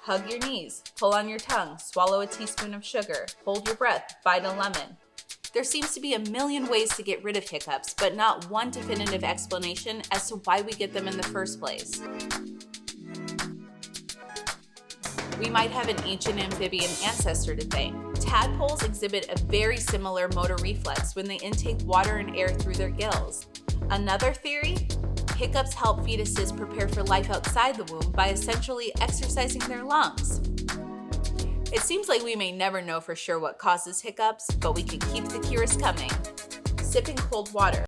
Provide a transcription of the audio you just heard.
hug your knees, pull on your tongue, swallow a teaspoon of sugar, hold your breath, bite a lemon. There seems to be a million ways to get rid of hiccups, but not one definitive explanation as to why we get them in the first place. We might have an ancient amphibian ancestor to thank. Tadpoles exhibit a very similar motor reflex when they intake water and air through their gills. Another theory? Hiccups help fetuses prepare for life outside the womb by essentially exercising their lungs. It seems like we may never know for sure what causes hiccups, but we can keep the cures coming. Sipping cold water.